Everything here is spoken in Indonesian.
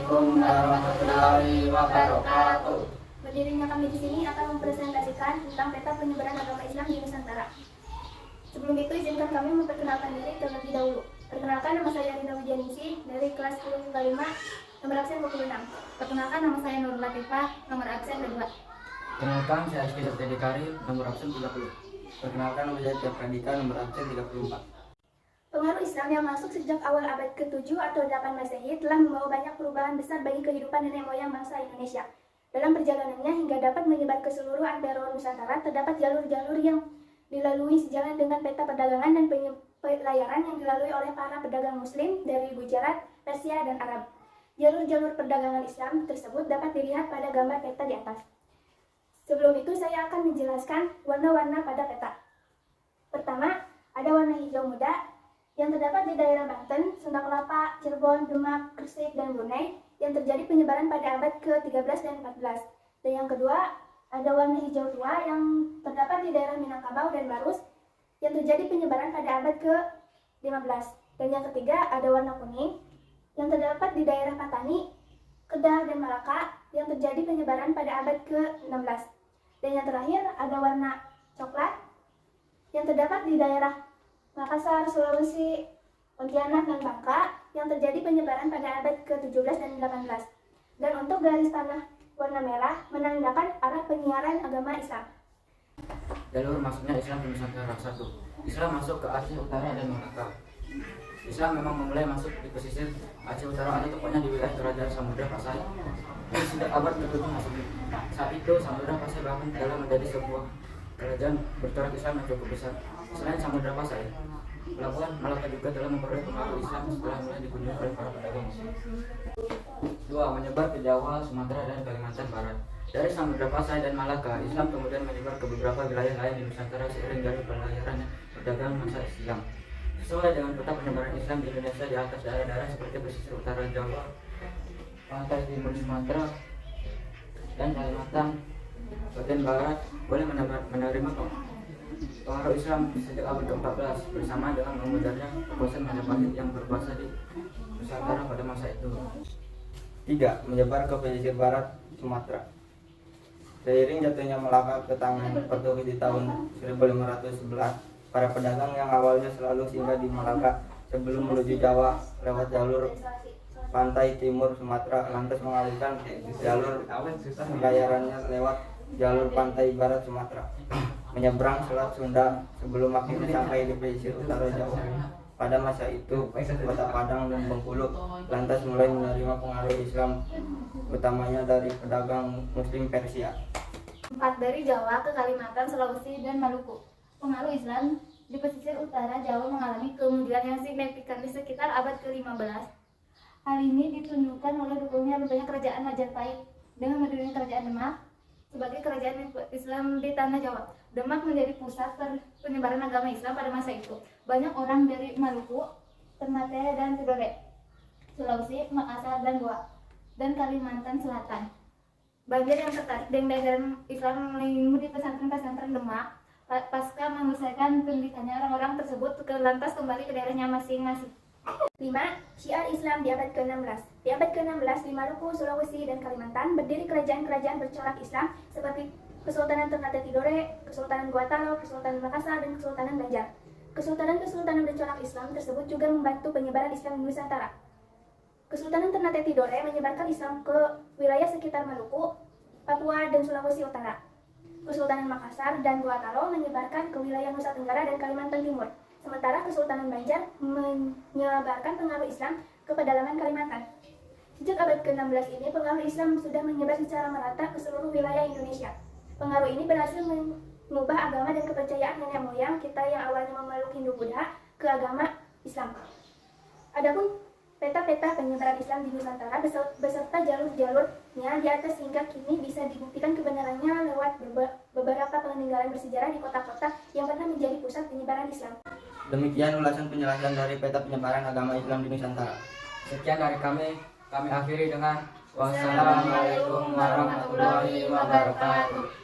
Assalamualaikum warahmatullahi wabarakatuh. Berdirinya kami di sini akan mempresentasikan tentang peta penyebaran agama Islam di Nusantara. Sebelum itu, izinkan kami memperkenalkan diri terlebih dahulu. Perkenalkan, nama saya Rina Wijaningsih dari kelas 10 IPA 5, nomor absen 26. Perkenalkan, nama saya Nurul Latifah, nomor absen 2. Perkenalkan, saya Rizky Septiadi Karim, nomor absen 30. Perkenalkan, nama saya Tiap Pradika, nomor absen 34. Pengaruh Islam yang masuk sejak awal abad ke-7 atau 8 Masehi telah membawa banyak perubahan besar bagi kehidupan nenek moyang bangsa Indonesia. Dalam perjalanannya hingga dapat menyebar ke seluruh antero Nusantara, terdapat jalur-jalur yang dilalui sejalan dengan peta perdagangan dan pelayaran yang dilalui oleh para pedagang muslim dari Gujarat, Persia, dan Arab. Jalur-jalur perdagangan Islam tersebut dapat dilihat pada gambar peta di atas. Sebelum itu, saya akan menjelaskan warna-warna pada peta. Pertama, ada warna hijau muda yang terdapat di daerah Banten, Sunda Kelapa, Cirebon, Demak, Gresik, dan Brunei yang terjadi penyebaran pada abad ke-13 dan 14. Dan yang kedua, ada warna hijau tua yang terdapat di daerah Minangkabau dan Barus yang terjadi penyebaran pada abad ke-15. Dan yang ketiga, ada warna kuning yang terdapat di daerah Patani, Kedah, dan Malaka yang terjadi penyebaran pada abad ke-16. Dan yang terakhir, ada warna coklat yang terdapat di daerah Makassar, Sulawesi, Pontianak, dan Bangka yang terjadi penyebaran pada abad ke-17 dan 18. Dan untuk garis tanah warna merah menandakan arah penyiaran agama Islam. Jalur masuknya Islam di Nusantara. 1. Islam masuk ke Aceh Utara dan Malaka. Islam memang memulai masuk di pesisir Aceh Utara atau tepatnya di wilayah Kerajaan Samudra Pasai. Sejak abad ke-7 Masehi. Saat itu Samudra Pasai bahkan telah menjadi sebuah kerajaan bercorak Islam yang cukup besar. Selain Samudra Pasai, pelabuhan Malaka juga telah memperoleh pengaruh Islam setelah mulai dikunjungi oleh para pedagang. 2. Menyebar ke Jawa, Sumatera, dan Kalimantan Barat. Dari Samudra Pasai dan Malaka, Islam kemudian menyebar ke beberapa wilayah lain di Nusantara seiring dari pelayaran perdagangan masa Islam. Sesuai dengan peta penyebaran Islam di Indonesia di atas daerah-daerah seperti pesisir utara Jawa, pantai timur Sumatera, dan Kalimantan bagian barat boleh menerima pengaruh Islam sejak abad ke-14 bersama dengan memudarnya kekuasaan Majapahit yang berkuasa di Nusantara pada masa itu. 3. Menyebar ke pesisir barat Sumatera. Seiring jatuhnya Melaka ke tangan Portugis di tahun 1511, para pedagang yang awalnya selalu singgah di Malaka sebelum menuju Jawa lewat jalur pantai timur Sumatera lantas mengalihkan jalur pelayarannya lewat jalur pantai barat Sumatera, menyeberang Selat Sunda sebelum akhirnya sampai di pesisir utara Jawa. Pada masa itu, kota Padang dan Bengkulu lantas mulai menerima pengaruh Islam, utamanya dari pedagang Muslim Persia. 4. Dari Jawa ke Kalimantan, Sulawesi, dan Maluku. Pengaruh Islam di pesisir utara Jawa mengalami kemunduran yang signifikan di sekitar abad ke-15. Hal ini ditunjukkan oleh dukungannya rupanya kerajaan Majapahit dengan mendirikan kerajaan Demak sebagai kerajaan Islam di tanah Jawa. Demak menjadi pusat penyebaran agama Islam pada masa itu. Banyak orang dari Maluku, Ternate, dan Tidore, Sulawesi, Makassar, dan Goa, dan Kalimantan Selatan. Banyak yang tertarik dengan ajaran Islam melimut di pesantren-pesantren Demak. Pasca menyelesaikan pendidikannya, orang-orang tersebut lantas kembali ke daerahnya masing-masing. 5. Syiar Islam di abad ke-16. Di abad ke-16 di Maluku, Sulawesi, dan Kalimantan berdiri kerajaan-kerajaan bercorak Islam seperti Kesultanan Ternate Tidore, Kesultanan Goa Talo, Kesultanan Makassar, dan Kesultanan Banjar. Kesultanan-kesultanan bercorak Islam tersebut juga membantu penyebaran Islam di Nusantara. Kesultanan Ternate Tidore menyebarkan Islam ke wilayah sekitar Maluku, Papua, dan Sulawesi Utara. Kesultanan Makassar dan Goa Talo menyebarkan ke wilayah Nusa Tenggara dan Kalimantan Timur. Sementara Kesultanan Banjar menyebarkan pengaruh Islam ke pedalaman Kalimantan. Sejak abad ke-16 ini, pengaruh Islam sudah menyebar secara merata ke seluruh wilayah Indonesia. Pengaruh ini berhasil mengubah agama dan kepercayaan nenek moyang kita yang awalnya memeluk Hindu-Buddha ke agama Islam. Adapun peta-peta penyebaran Islam di Nusantara beserta jalur-jalurnya di atas hingga kini bisa dibuktikan kebenarannya lewat beberapa peninggalan bersejarah di kota-kota yang pernah menjadi pusat penyebaran Islam. Demikian ulasan penjelasan dari peta penyebaran agama Islam di Nusantara. Sekian dari kami akhiri dengan wassalamualaikum warahmatullahi wabarakatuh.